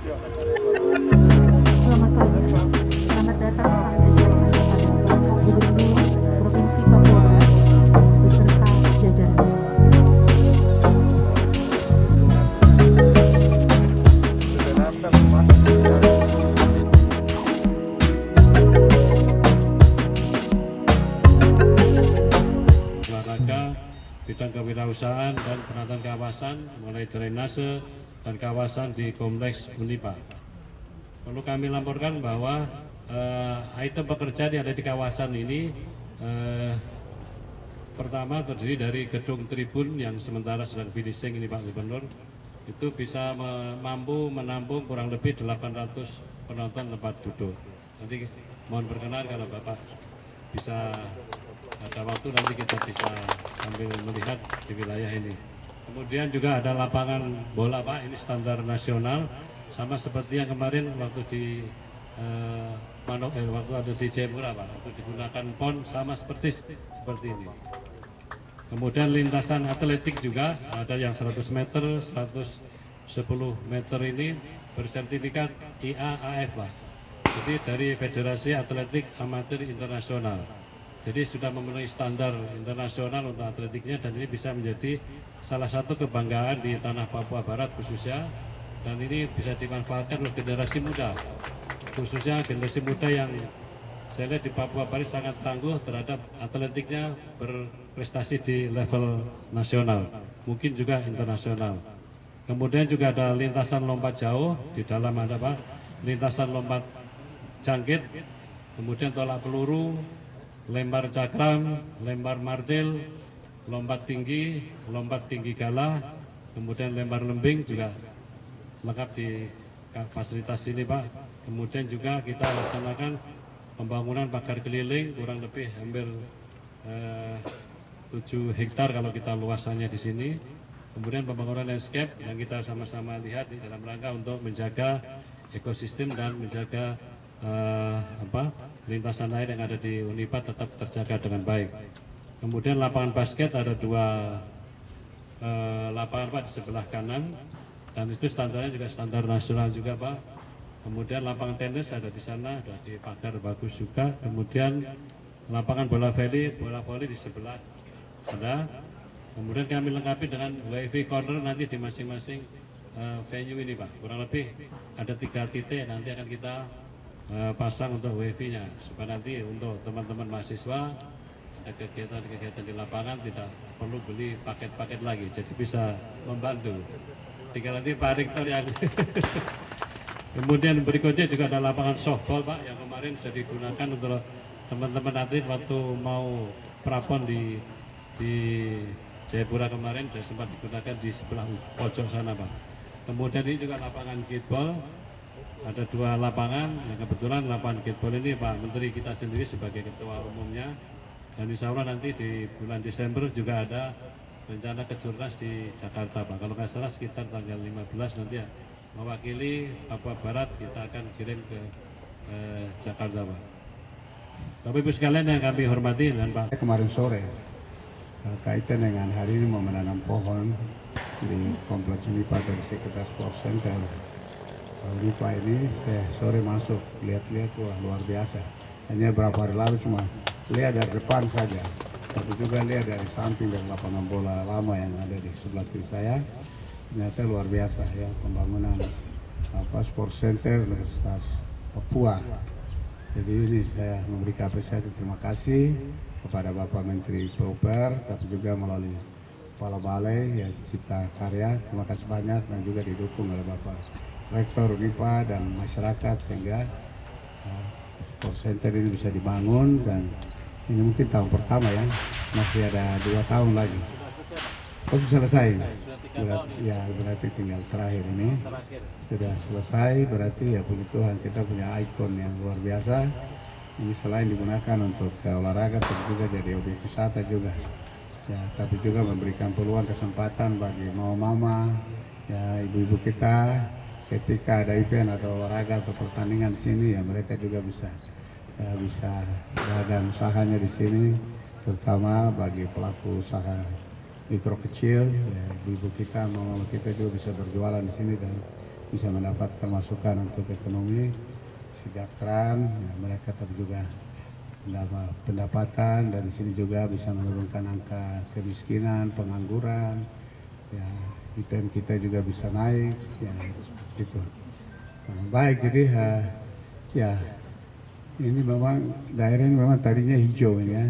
Selamat pagi, selamat datang kepada Bapak Gubernur Provinsi Papua Barat beserta jajarannya. Olahraga, bidang kewirausahaan dan penataan kawasan mulai drainase dan kawasan di kompleks Unipa. Perlu kami laporkan bahwa item pekerjaan yang ada di kawasan ini pertama terdiri dari gedung tribun yang sementara sedang finishing ini Pak Gubernur, itu bisa mampu menampung kurang lebih 800 penonton tempat duduk. Nanti mohon berkenan kalau Bapak bisa ada waktu nanti kita bisa sambil melihat di wilayah ini. Kemudian juga ada lapangan bola Pak, ini standar nasional sama seperti yang kemarin waktu di waktu ada di Jayapura Pak, waktu digunakan PON sama seperti ini. Kemudian lintasan atletik juga ada yang 100 meter, 110 meter ini bersertifikat IAAF Pak. Jadi dari Federasi Atletik Amatir Internasional. Jadi sudah memenuhi standar internasional untuk atletiknya dan ini bisa menjadi salah satu kebanggaan di tanah Papua Barat khususnya, dan ini bisa dimanfaatkan oleh generasi muda, khususnya generasi muda yang saya lihat di Papua Barat sangat tangguh terhadap atletiknya, berprestasi di level nasional, mungkin juga internasional. Kemudian juga ada lintasan lompat jauh, di dalam ada Pak, lintasan lompat jangkit, kemudian tolak peluru, lempar cakram, lempar martil, lompat tinggi gala, kemudian lempar lembing juga lengkap di fasilitas ini Pak. Kemudian juga kita laksanakan pembangunan pagar keliling kurang lebih hampir 7 hektar kalau kita luasannya di sini. Kemudian pembangunan landscape yang kita sama-sama lihat di dalam rangka untuk menjaga ekosistem dan menjaga lintasan air yang ada di Unipa tetap terjaga dengan baik. Kemudian lapangan basket ada 2 lapangan Pak di sebelah kanan, dan itu standarnya juga standar nasional juga Pak. Kemudian lapangan tenis ada di sana, ada di pagar bagus juga. Kemudian lapangan bola voli di sebelah ada. Kemudian kami lengkapi dengan WiFi corner nanti di masing-masing venue ini Pak. Kurang lebih ada 3 titik nanti akan kita pasang untuk WiFi-nya supaya nanti untuk teman-teman mahasiswa ada kegiatan-kegiatan di lapangan tidak perlu beli paket-paket lagi, jadi bisa membantu. Tinggal nanti Pak Rektor yang kemudian berikutnya juga ada lapangan softball Pak yang kemarin sudah digunakan untuk teman-teman atlet waktu mau prapon di Jayapura kemarin, sudah sempat digunakan di sebelah pojok sana Pak. Kemudian ini juga lapangan kickball. Ada 2 lapangan, yang kebetulan lapangan kickball ini Pak Menteri kita sendiri sebagai ketua umumnya, dan insya Allah nanti di bulan Desember juga ada rencana kejurnas di Jakarta Pak. Kalau nggak salah sekitar tanggal 15 nanti ya, mewakili Papua Barat kita akan kirim ke Jakarta Pak. Bapak Ibu sekalian yang kami hormati dan Pak. Kemarin sore kaitan dengan hari ini mau menanam pohon di kompleks Unipa dari sekitar Sports Center. Unipa ini saya sore masuk lihat-lihat, wah luar biasa. Hanya beberapa hari lalu cuma lihat dari depan saja, tapi juga lihat dari samping dari lapangan bola lama yang ada di sebelah kiri saya. Ternyata luar biasa ya pembangunan Sports Center Universitas Papua. Jadi ini saya memberikan apresiasi, terima kasih kepada Bapak Menteri PUPR, tapi juga melalui Kepala Balai ya Cipta Karya, terima kasih banyak, dan juga didukung oleh Bapak Rektor Unipa dan masyarakat sehingga Sports Center ini bisa dibangun, dan ini mungkin tahun pertama ya, masih ada 2 tahun lagi. Oh sudah selesai, berarti tinggal terakhir ini sudah selesai, berarti ya puji Tuhan kita punya ikon yang luar biasa. Ini selain digunakan untuk olahraga, tapi juga jadi objek wisata juga. Ya, tapi juga memberikan peluang kesempatan bagi mama-mama, ya ibu-ibu kita. Ketika ada event atau olahraga atau pertandingan di sini, ya mereka juga bisa beragam usahanya di sini, terutama bagi pelaku usaha mikro kecil. Ya, ibu kita, mama kita juga bisa berjualan di sini dan bisa mendapatkan masukan untuk ekonomi, kesejahteraan, ya, mereka tapi juga pendapatan, dan di sini juga bisa menurunkan angka kemiskinan, pengangguran, ya IPM kita juga bisa naik, ya seperti itu. Nah, baik, jadi ya ini memang daerah ini memang tadinya hijau ini ya,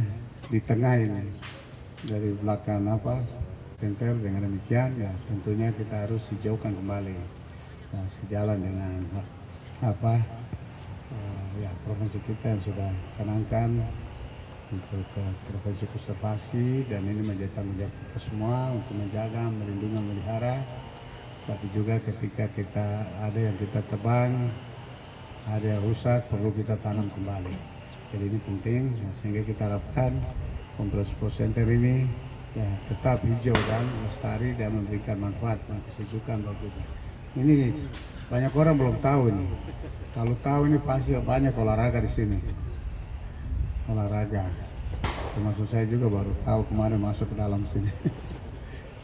di tengah ini dari belakang Tenter. Dengan demikian ya tentunya kita harus hijaukan kembali, nah, sejalan dengan ya provinsi kita yang sudah canangkan untuk provinsi konservasi, dan ini menjadi tanggung jawab kita semua untuk menjaga, melindungi, memelihara. Tapi juga ketika kita ada yang kita tebang, ada yang rusak, perlu kita tanam kembali. Jadi ini penting, ya, sehingga kita harapkan kompleks Sports Center ini ya tetap hijau dan lestari dan memberikan manfaat dan kesejukan bagi kita. Ini banyak orang belum tahu ini. Kalau tahu ini pasti banyak olahraga di sini. Olahraga. Termasuk saya juga baru tahu kemarin masuk ke dalam sini.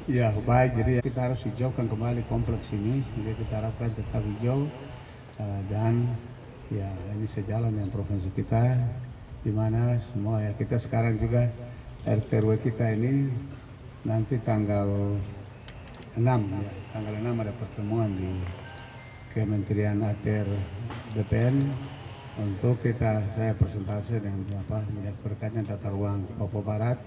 Ya baik, jadi kita harus hijaukan kembali kompleks ini sehingga kita harapkan tetap hijau, dan ya ini sejalan dengan provinsi kita, di mana semua ya kita sekarang juga RT/RW kita ini nanti tanggal 6 ya, tanggal 6 ada pertemuan di Kementerian ATR BPN untuk saya presentasi dengan berkaitan tata ruang Papua Barat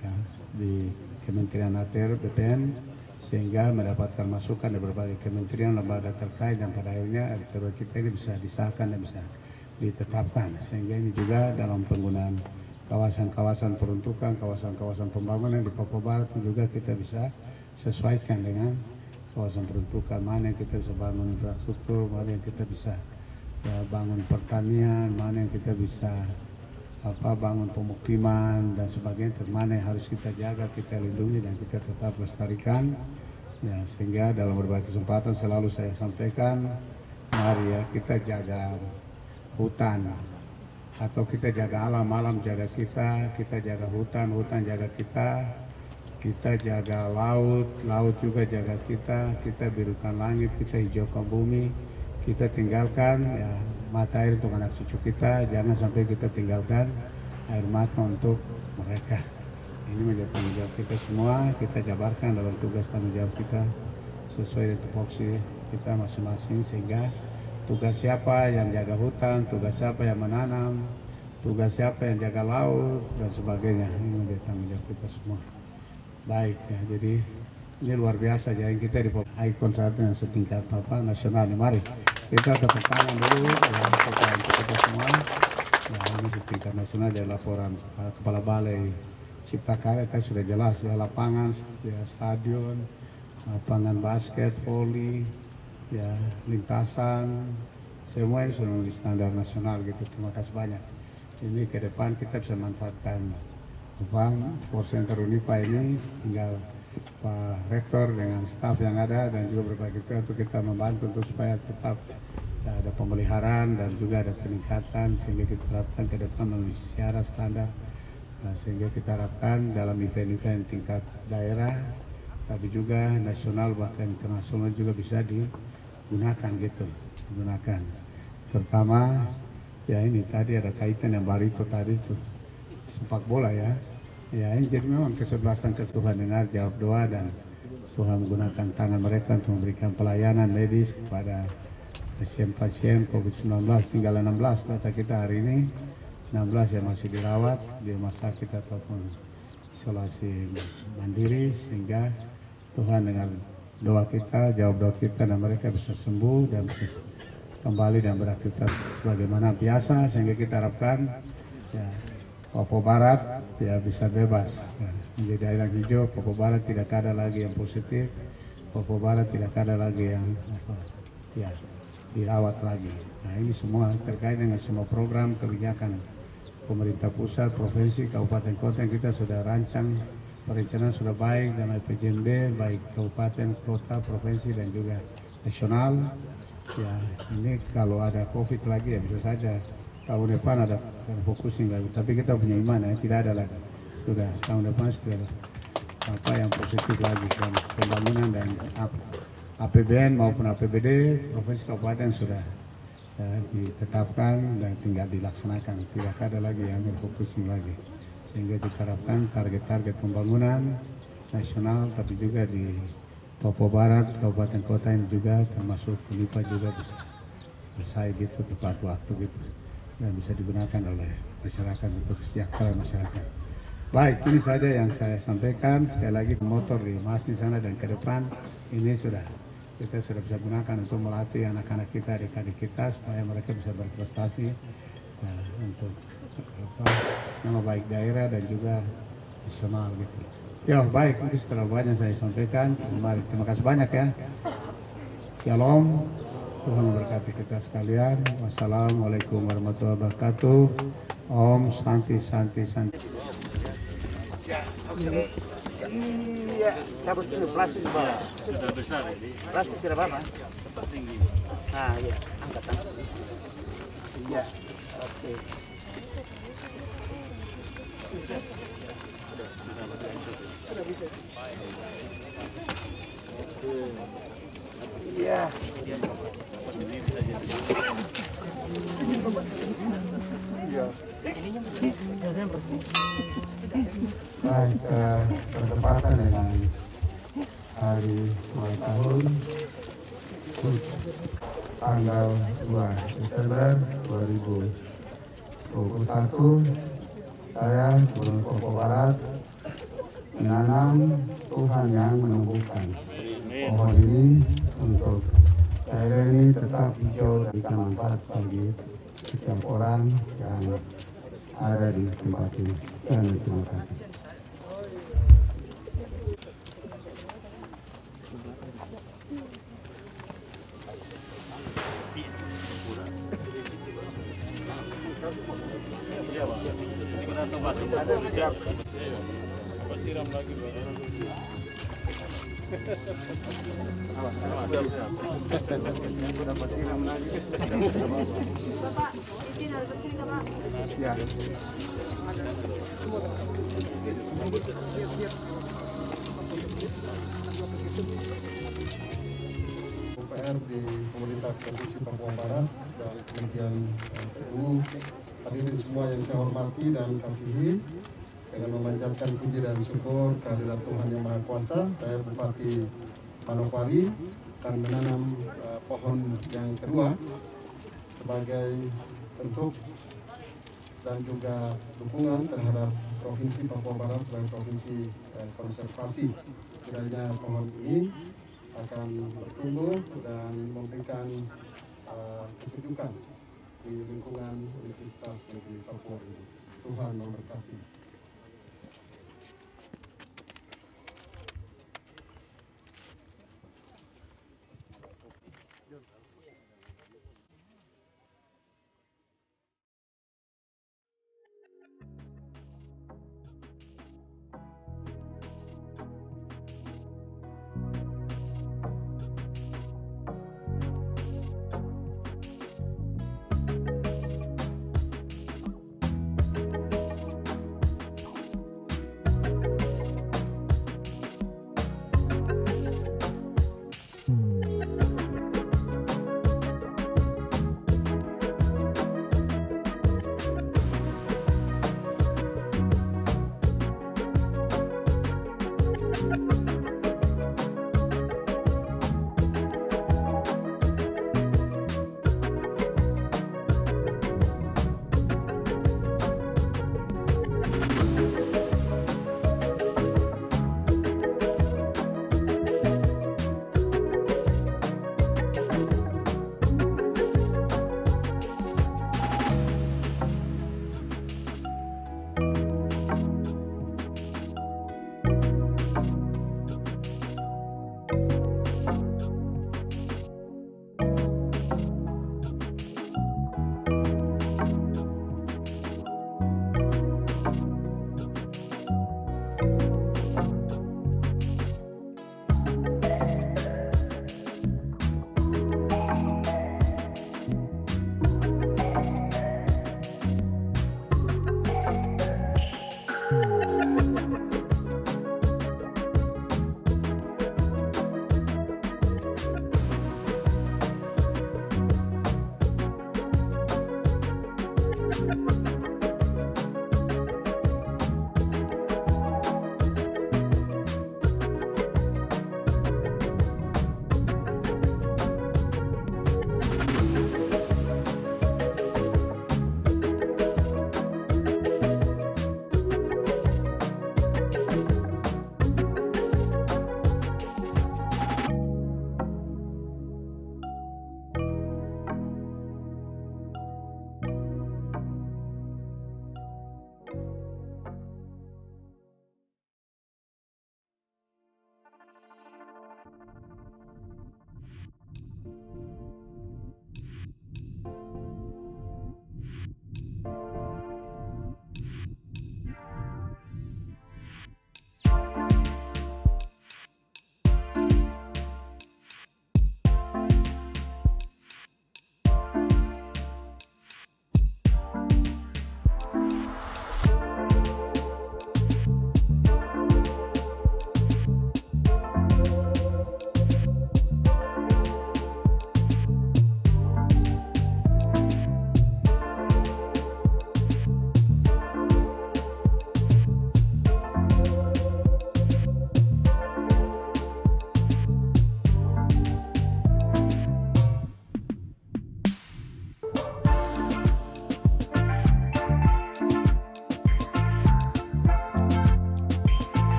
ya, di Kementerian ATR BPN, sehingga mendapatkan masukan dari berbagai kementerian, lembaga terkait, dan pada akhirnya RT/RW kita ini bisa disahkan dan bisa ditetapkan, sehingga ini juga dalam penggunaan kawasan-kawasan peruntukan, kawasan-kawasan pembangunan di Papua Barat juga kita bisa sesuaikan dengan kawasan peruntukan, mana yang kita bisa bangun infrastruktur, mana yang kita bisa ya, bangun pertanian, mana yang kita bisa bangun pemukiman dan sebagainya, mana yang harus kita jaga, kita lindungi, dan kita tetap lestarikan ya, sehingga dalam berbagai kesempatan selalu saya sampaikan, mari ya kita jaga hutan, atau kita jaga alam, alam jaga kita jaga hutan, hutan jaga kita jaga laut, laut juga jaga kita birukan langit, kita hijaukan bumi, kita tinggalkan ya mata air untuk anak cucu kita, jangan sampai kita tinggalkan air mata untuk mereka. Ini menjadi tanggung jawab kita semua, kita jabarkan dalam tugas tanggung jawab kita sesuai dengan tupoksi kita masing-masing, sehingga tugas siapa yang jaga hutan, tugas siapa yang menanam, tugas siapa yang jaga laut, dan sebagainya. Ini menjadi tanggung jawab kita semua. Baik ya, jadi ini luar biasa, jadi kita di ikon saat yang setingkat nasional. Mari kita tepuk tangan dulu ya, untuk kita semua. Ya, ini setingkat nasional dari laporan Kepala Balai Cipta Karya kan sudah jelas ya, lapangan, ya, stadion, lapangan basket, voli, ya lintasan, semua ini sudah memenuhi standar nasional gitu. Terima kasih banyak. Ini ke depan kita bisa manfaatkan Sports Center Unipa ini, tinggal Pak Rektor dengan staf yang ada dan juga berbagai pihak untuk kita membantu untuk supaya tetap ya, ada pemeliharaan dan juga ada peningkatan, sehingga kita harapkan ke depan memenuhi syarat standar, sehingga kita harapkan dalam event-event tingkat daerah tapi juga nasional bahkan internasional juga bisa digunakan gitu, digunakan. Pertama ya ini tadi ada kaitan yang Barito tadi itu sepak bola ya, ini jadi memang kesebelasan Tuhan dengar jawab doa, dan Tuhan menggunakan tangan mereka untuk memberikan pelayanan medis kepada pasien-pasien COVID-19. Tinggal 16 data kita hari ini, 16 yang masih dirawat di rumah sakit ataupun isolasi mandiri, sehingga Tuhan dengan doa kita, jawab doa kita, dan mereka bisa sembuh dan bisa kembali dan beraktivitas sebagaimana biasa, sehingga kita harapkan ya, Papua Barat ya bisa bebas ya, menjadi daerah hijau. Papua Barat tidak ada lagi yang positif, Papua Barat tidak ada lagi yang ya dirawat lagi. Nah ini semua terkait dengan semua program kebijakan pemerintah pusat, provinsi, kabupaten, kota yang kita sudah rancang, perencanaan sudah baik dengan PJMD, baik kabupaten, kota, provinsi, dan juga nasional. Ya ini kalau ada COVID lagi ya bisa saja tahun depan ada focusing lagi, tapi kita punya iman ya, tidak ada lagi. Sudah tahun depan sudah ada yang positif lagi, dan pembangunan dan APBN maupun APBD Provinsi Kabupaten sudah ditetapkan dan tinggal dilaksanakan. Tidak ada lagi yang refocusing lagi. Sehingga diharapkan target-target pembangunan nasional tapi juga di Papua Barat, kabupaten kota ini juga termasuk Unipa juga bisa selesai gitu tepat waktu gitu dan bisa digunakan oleh masyarakat untuk kesejahteraan masyarakat. Baik, ini saja yang saya sampaikan. Sekali lagi motor di Mas di sana dan ke depan ini kita sudah bisa gunakan untuk melatih anak-anak kita, adik-adik kita supaya mereka bisa berprestasi untuk nama baik daerah dan juga nasional gitu. Ya baik, mungkin setelah banyak saya sampaikan. Mari, terima kasih banyak ya. Shalom, Tuhan memberkati kita sekalian. Wassalamualaikum warahmatullahi wabarakatuh. Om Santi Santi Santi. Iya, cabut dulu plastik di bawah. Sudah besar ini. Plastik sudah berapa? Tinggi. Nah, iya, angkatan. Iya, oke. Sudah bisa. Iya. Baik, bertepatan dengan hari ulang tahun tanggal 2 Desember 2021, saya Gubernur Papua Barat menanam Tuhan yang menumbuhkan pohon ini untuk daerah ini tetap hijau dan bermanfaat bagi setiap orang yang ada di tempat ini. Dan terima kasih. UPR di pemerintah Provinsi Papua Barat dan Kementerian PU, hadirin semua yang saya hormati dan kasihi, dengan memanjatkan puji dan syukur kehadirat Tuhan Yang Maha Kuasa, saya Bupati Manokwari akan menanam pohon yang kedua sebagai bentuk dan juga dukungan terhadap Provinsi Papua Barat sebagai provinsi konservasi. Kiranya pohon ini akan bertumbuh dan memberikan kesejukan di lingkungan Universitas Negeri Papua ini. Tuhan memberkati.